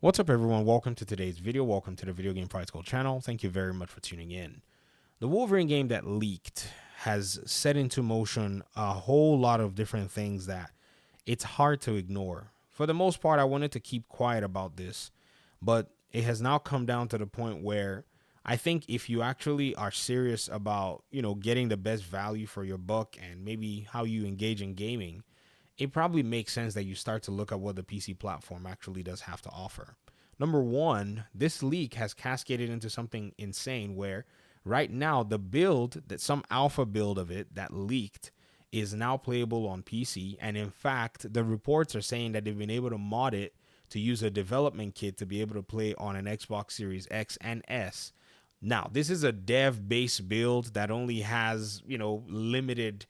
What's up, everyone? Welcome to today's video. Welcome to the Video Game Prize Gold channel. Thank you very much for tuning in. The Wolverine game that leaked has set into motion a whole lot of different things that it's hard to ignore. For the most part, I wanted to keep quiet about this, but it has now come down to the point where I think if you actually are serious about, getting the best value for your buck and maybe how you engage in gaming, it probably makes sense that you start to look at what the PC platform actually does have to offer. Number one, this leak has cascaded into something insane where right now the build, that some alpha build of it that leaked, is now playable on PC. And in fact, the reports are saying that they've been able to mod it to use a development kit to be able to play on an Xbox Series X and S. Now, this is a dev based build that only has, limited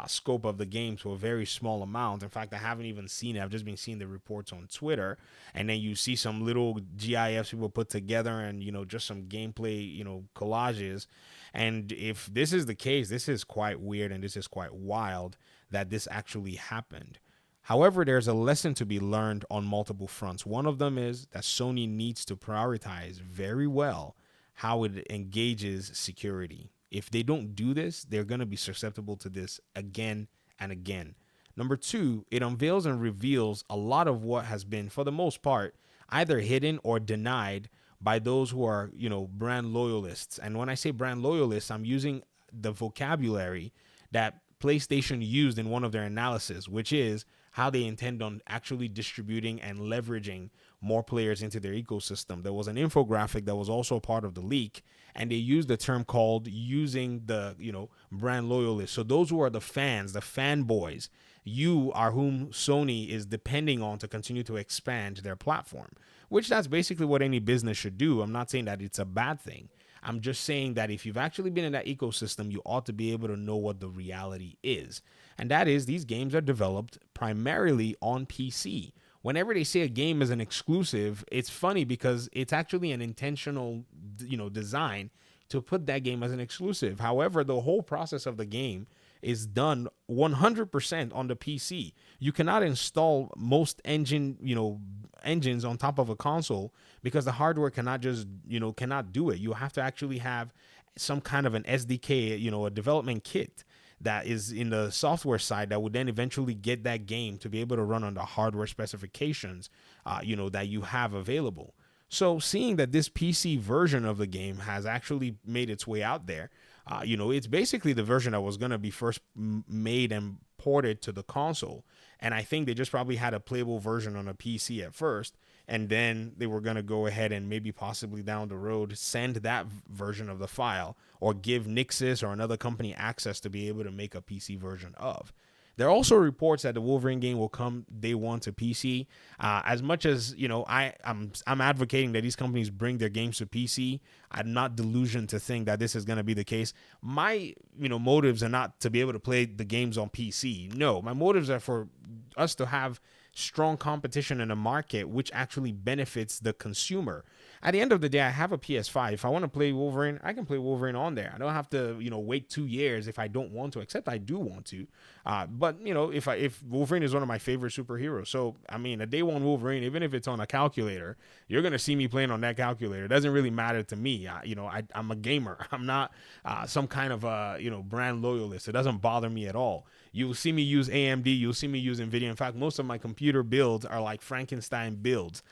scope of the game to a very small amount. In fact, I haven't even seen it. I've just been seeing the reports on Twitter. And then you see some little GIFs people put together and, just some gameplay, collages. And if this is the case, this is quite weird and this is quite wild that this actually happened. However, there's a lesson to be learned on multiple fronts. One of them is that Sony needs to prioritize very well how it engages security. If they don't do this, they're going to be susceptible to this again and again. Number two, it unveils and reveals a lot of what has been, for the most part, either hidden or denied by those who are, brand loyalists. And when I say brand loyalists, I'm using the vocabulary that PlayStation used in one of their analysis, which is how they intend on actually distributing and leveraging more players into their ecosystem. There was an infographic that was also part of the leak, and they used the term called using the, brand loyalists. So those who are the fans, the fanboys, you are whom Sony is depending on to continue to expand their platform, which that's basically what any business should do. I'm not saying that it's a bad thing. I'm just saying that if you've actually been in that ecosystem, you ought to be able to know what the reality is. And that is, these games are developed primarily on PC. Whenever they say a game is an exclusive, it's funny because it's actually an intentional, design to put that game as an exclusive. However, the whole process of the game is done 100% on the PC. You cannot install most engines on top of a console because the hardware cannot just, cannot do it. You have to actually have some kind of an SDK, a development kit that is in the software side that would then eventually get that game to be able to run on the hardware specifications, that you have available. So seeing that this PC version of the game has actually made its way out there, it's basically the version that was going to be first made and ported to the console. And I think they just probably had a playable version on a PC at first. And then they were going to go ahead and maybe possibly down the road send that version of the file or give Nixis or another company access to be able to make a PC version of. There are also reports that the Wolverine game will come day one to PC. As much as I'm advocating that these companies bring their games to PC. I'm not delusioned to think that this is going to be the case. My motives are not to be able to play the games on PC. No, my motives are for us to have strong competition in a market which actually benefits the consumer. At the end of the day, I have a PS5. If I want to play Wolverine, I can play Wolverine on there. I don't have to, wait 2 years if I don't want to, except I do want to. But if Wolverine is one of my favorite superheroes, so I mean, a day one Wolverine, even if it's on a calculator, you're gonna see me playing on that calculator. It doesn't really matter to me. I'm a gamer. I'm not some kind of brand loyalist. It doesn't bother me at all. You'll see me use AMD. You'll see me use NVIDIA. In fact, most of my computer builds are like Frankenstein builds.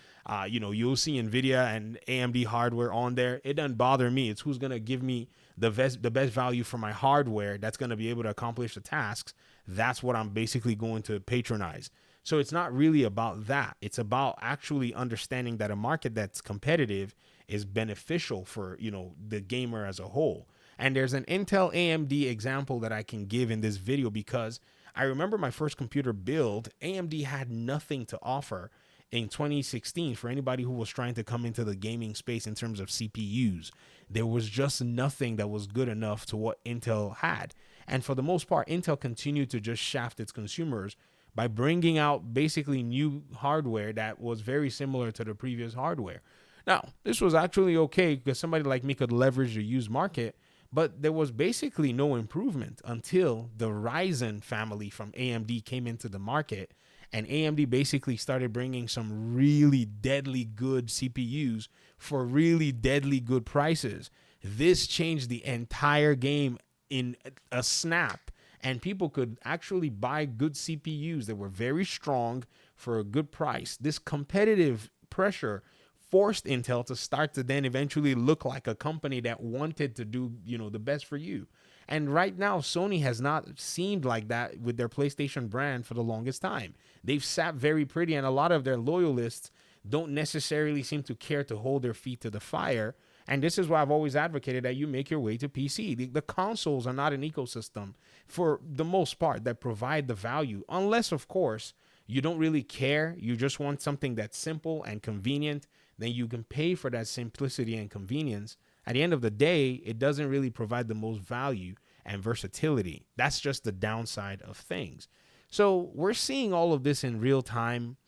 You'll see NVIDIA and AMD hardware on there. It doesn't bother me. It's who's going to give me the best value for my hardware that's going to be able to accomplish the tasks. That's what I'm basically going to patronize. So it's not really about that. It's about actually understanding that a market that's competitive is beneficial for, the gamer as a whole. And there's an Intel AMD example that I can give in this video because I remember my first computer build, AMD had nothing to offer in 2016 for anybody who was trying to come into the gaming space in terms of CPUs. There was just nothing that was good enough to what Intel had. And for the most part, Intel continued to just shaft its consumers by bringing out basically new hardware that was very similar to the previous hardware. Now, this was actually okay because somebody like me could leverage the used market, but there was basically no improvement until the Ryzen family from AMD came into the market And AMD basically started bringing some really deadly good CPUs for really deadly good prices. This changed the entire game in a snap. And people could actually buy good CPUs that were very strong for a good price. This competitive pressure forced Intel to start to then eventually look like a company that wanted to do, the best for you. And right now, Sony has not seemed like that with their PlayStation brand for the longest time. They've sat very pretty, and a lot of their loyalists don't necessarily seem to care to hold their feet to the fire. And this is why I've always advocated that you make your way to PC. The consoles are not an ecosystem for the most part that provide the value, unless, of course, you don't really care. You just want something that's simple and convenient. Then you can pay for that simplicity and convenience. At the end of the day, it doesn't really provide the most value and versatility. That's just the downside of things. So we're seeing all of this in real time.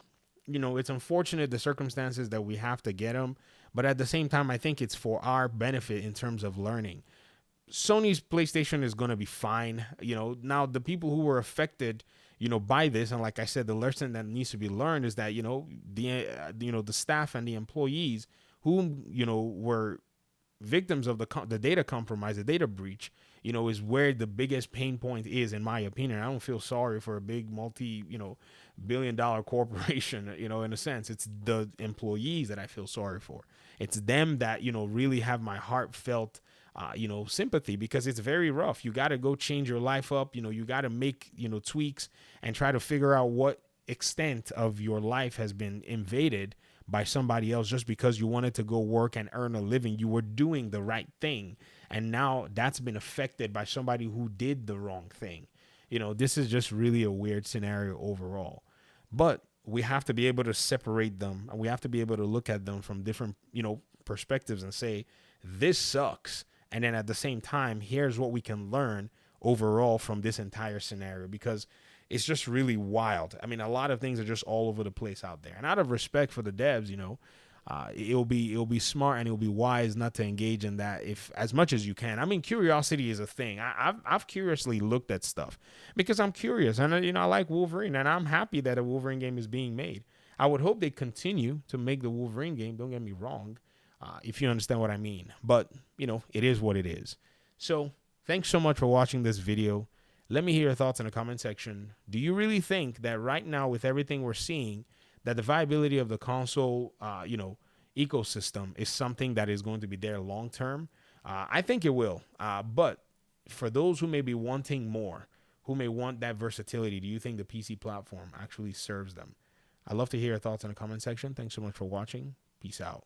It's unfortunate the circumstances that we have to get them, but at the same time, I think it's for our benefit in terms of learning. Sony's PlayStation is going to be fine. Now the people who were affected, by this, and like I said, the lesson that needs to be learned is that, the staff and the employees who, were victims of the data compromise, the data breach, is where the biggest pain point is, in my opinion. I don't feel sorry for a big multi-billion-dollar corporation, in a sense. It's the employees that I feel sorry for. It's them that, really have my heartfelt, sympathy, because it's very rough. You got to go change your life up. You got to make, tweaks and try to figure out what extent of your life has been invaded by somebody else just because you wanted to go work and earn a living. You were doing the right thing, and now that's been affected by somebody who did the wrong thing. This is just really a weird scenario overall, but we have to be able to separate them, and we have to be able to look at them from different, perspectives and say, this sucks. And then at the same time, here's what we can learn overall from this entire scenario, because it's just really wild. I mean, a lot of things are just all over the place out there. And out of respect for the devs, it'll be smart and it'll be wise not to engage in that if as much as you can. I mean, curiosity is a thing. I've curiously looked at stuff because I'm curious, and I like Wolverine, and I'm happy that a Wolverine game is being made. I would hope they continue to make the Wolverine game. Don't get me wrong, if you understand what I mean. But it is what it is. So thanks so much for watching this video. Let me hear your thoughts in the comment section. Do you really think that right now, with everything we're seeing, that the viability of the console, ecosystem is something that is going to be there long term? I think it will. But for those who may be wanting more, who may want that versatility, do you think the PC platform actually serves them? I'd love to hear your thoughts in the comment section. Thanks so much for watching. Peace out.